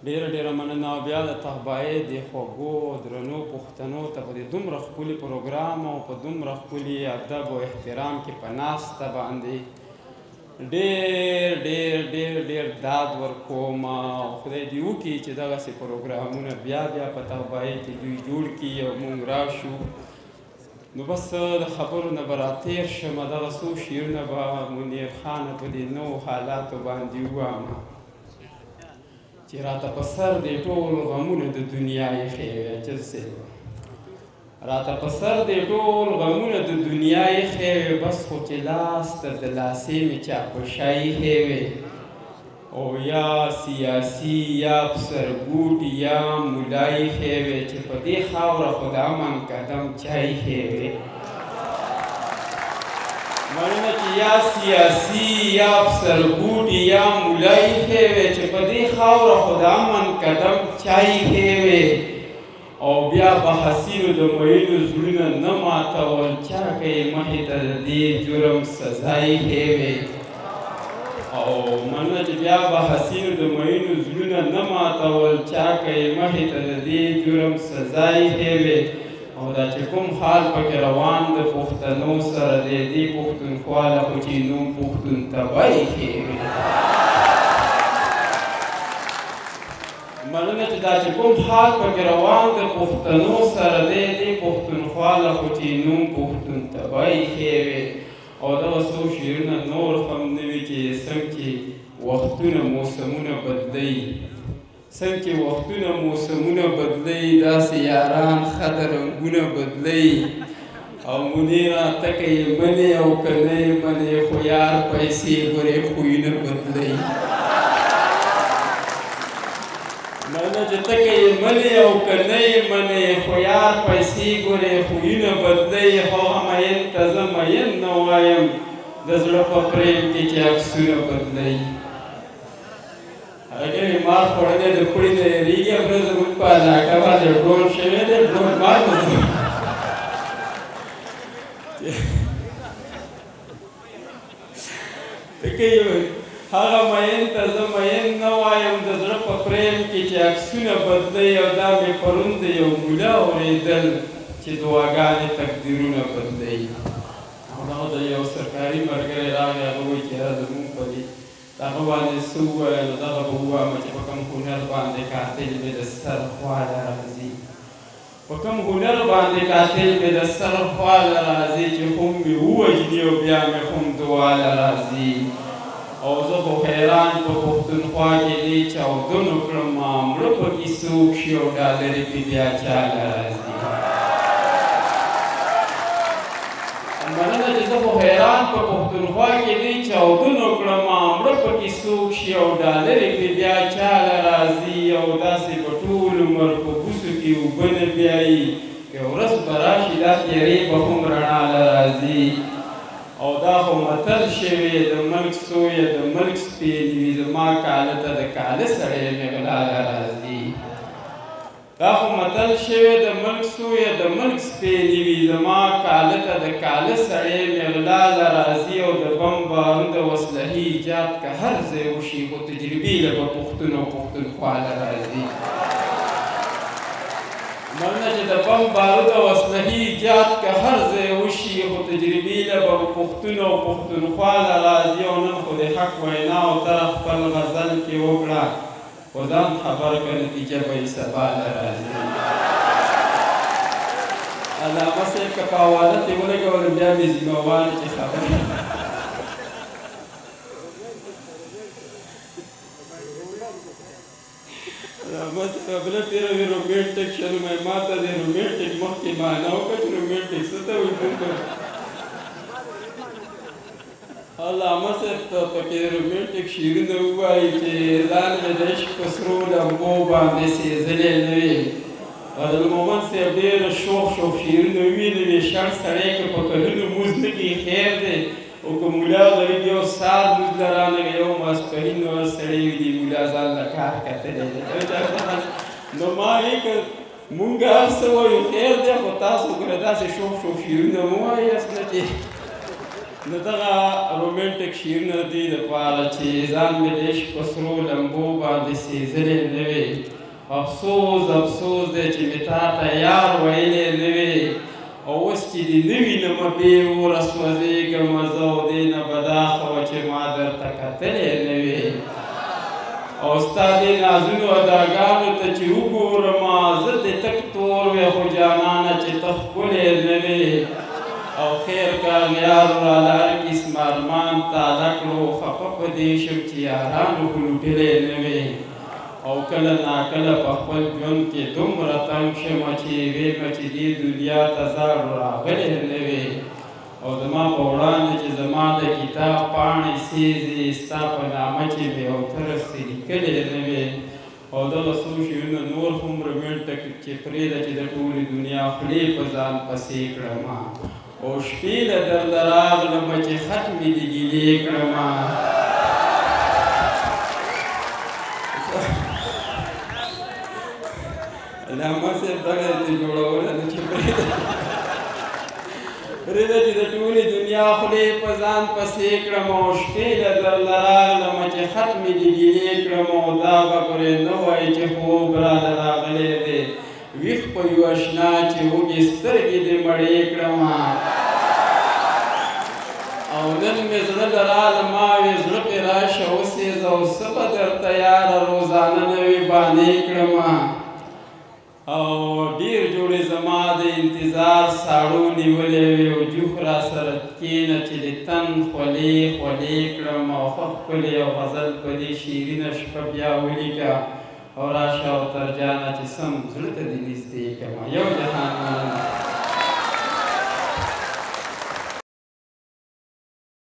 ډېره ډېره مننه او بیا د طهبایۍ د خوږو درنو پوښتنو ته په دې دومره ښکلي پروګرام او په دومره ښکلي ادب او احترام کې په ناسته باندې ډېر ډېر ډېر ډېر داد ورکوم او خدای دې وکړي چې دغسې پروګرامونه بیا بیا په طهبایۍ کې دوی جوړ کړي او موږ راشو. نو بس د خبرو نه به راتېر شم، دغه څو شعرونه به منیر خانه په دې نوو حالاتو باندې ووایم چې راته په سر دې ټول غمونه د دنیا ایښې وې. اجل صاحب راته په سر دې ټول غمونه د دنیا ایښې وې، بس خو چې لاس ته د لاسې مې چاپشا ایښې وې، او یا سیاسي یا افسرګوټي یا ملا ایښې وې چې په دې خاوره خو د امن قدم چا ایښې وې. مننه چې یا سیاسي یا افسرګوټي یا ملا ایښې وې چې په دې خاوره خو د امن قدم چا ایښې وې، او بیا به حسینو د میینو زړونه نه ماتول چا که یې مخې ته د دې جرم سزا ایښې وې. او مننه چې بیا به حسینو د میینو زړونه نه ماتول چا که یې مخې ته د دې جرم سزا ایښې وې. او دا چې کوم حال پکې روان د پښتنو سره دی، دې پښتونخوا له خو چې نوم پښتون تبه ایښې وې. مننه چې دا چې کوم حال پکې روان د پښتنو سره دی، دې پښتونخوا له خو چې نوم پښتون تبه ایښې وې. او دغه څو شعرونه نور هم نه وي چې څنګه چې وختونه موسمونه بدلوي، څنګه چې وختونه موسمونه بدلوي، داسې یاران ښه د رنګونه بدلوي. او منیره ته که یې منې او که نه یې منې، خو یار پیسې ګورې خویونه بدلوي. مننه چې ته که یې منې او که نه یې منې، خو یار پیسې ګورې خویونه بدلوي. هغه مین ته زه مین نه وایم، د زړه په پرېم کې چې عکسونه بدلوي. هغې مار خوړلی د پړي نه یېرېږي، همدا زموږ په علاقه باندې ډرون شوی دی، ډرون مار ته هغه مین ته زه مین نه وایم، د زړه په پرېم کې چې عکسونه بدلوي. او دا مې پرون د یو مولا اورېدل چې دعاګانې تقدیرونه بدلوي. او دغه د یو سرکاري ملګری راغی، هغه وایي چې یاره زمونږ په دې دغه باندې څه ووایه، نو دغه به ووایم چې په کوم هنر باندې قاتل مې د سر خواله راځي، په کوم هنر باندې قاتل مې د سر خواله راځي، چې خم مې ووژني او بیا مې خم دواله راځي. او زه خو حیران په پښتونخوا کې دې چاودنو کړم، مړه پکې څوک شي او ډالرې پې بیا چاله راځي. مننه چې زه خو حیران په پښتونخوا کې دې چاودنو کړم، مړه پکې څوک شي او ډالرې پې بیا چاله راځي. او داسې په ټول عمر په بوسو کې اوبه نه بیایي، که ورځ به راشي دا تیارې به هم رڼا له راځي. او دا خو متل شوی د ملک سویه د ملک سپېلې وي، زما کاله ته د کاله سړی مې غلا له راځي. دا خو متل شوی د ملک سویه د ملک سپېلې وي، زما کاله ته د کاله سړی مې غلا له راځي. او د بم بارود او اسلحې ایجاد که هر ځای وشي، خو تجربې له به پښتون او پښتونخوا له راځي. مننه چې د بم بارود او اسلحې ایجاد که هر ځای وشي، خو تجربې له به پښتون او پښتونخوا له راځي. او نن خو د حق ویناو طرف خپل غزل کې وکړه، خو ځان خبر که نتیجه به یې سبا له راځي. علامه صاحب که په حوالت یې ولګولم، بیا مې ذمهوار چې خبرې بله تېره وي رومانټیک شه، نو ما ته د رومانټیک مخکې معنا وکړه چې رومانټیک څه ته وایي. علامه صاحب ته پکې رومانټیک شعرونه ووایي چې ځان مې د عشق په سرو لمبو باندې سېزلی نه وي. عبدالمومن صاحب ډېره شوق شعرونه ویلي وي، شړ سړی که په کلونو مونځ نه کوي خیر دی، او که مولا غریب یو سار مونځ له رانغی، یو ماسپښین نو هر سړی وي دې مولا ځان له کار کتلی دی. نو ما وایي که مونږ هر څه وایو خیر دی، خو تاسو ګوره داسې شوق شعرونه مه وایاست نه چې د دغه رومانټیک شعرونه د دې دپاره چې ځان مې د عشق په سرو لمبو باندې سېزلی نه وي. افسوس افسوس دی چې مې تا ته یار ویلی نه وي، او اوس چې دې نه وینمه بې اوره سوځېږمه زه او دې نه به دا ښه وه چې ما درته کتلی نه وي. او ستا دې نازونو اداګانو ته چې وګورمه زه دې تک تور وی خو جانانه چې ته ښکلی نه وي. او خیر کاغیار راله هر قسم ارمان تازه کړو، خفه په دې شم چې یارانو خو لوټلی نه وي. او کله ناکله په خپل ژوند کې دومره تنګ شمه چې ویمه چې دې دنیا ته زاړو راغلی نه وي. او زما په وړاندې چې زما د کتاب پاڼې سېزې ستا په نامه چې مې یو څه رسې لیکلی نه وي. او دغه څو شعرونه نور هم رومانټیک چې پرېږده چې د ټولې دنیا خولې په ځان پسې کړمه. او شپې له درده راغلمه چې خط مې دې ګیلې کړمه. علامه صاحب دغه یې جوړوله ده چې پرېږده چې د ټولې دنیا خولې په ځان پسې کړمه. او شپې له درده راغلمه چې خط مې دې ګیلې کړمه. او دا به پرې نه وایي چې خوب راله راغلی دی، ویښ په یو اشنا چې وږې سترګې دې مړې کړمه. او نن مې زړه له راله ما وې زړه پې راشه وسېزه، او څه به درته یاره روزانه نوې بانې کړمه. او ډېر جوړې زما د انتظار ساړو نیولې وې، او جوخ را سره کښېنه چې د تن خولې خولې کړم. او ښه ښکلې او غزل په دې شیرینه شپه بیا ولیکه، او راشه او ترجانه چې سم زړه ته دې نږدې کړمه. یو جهان مننه.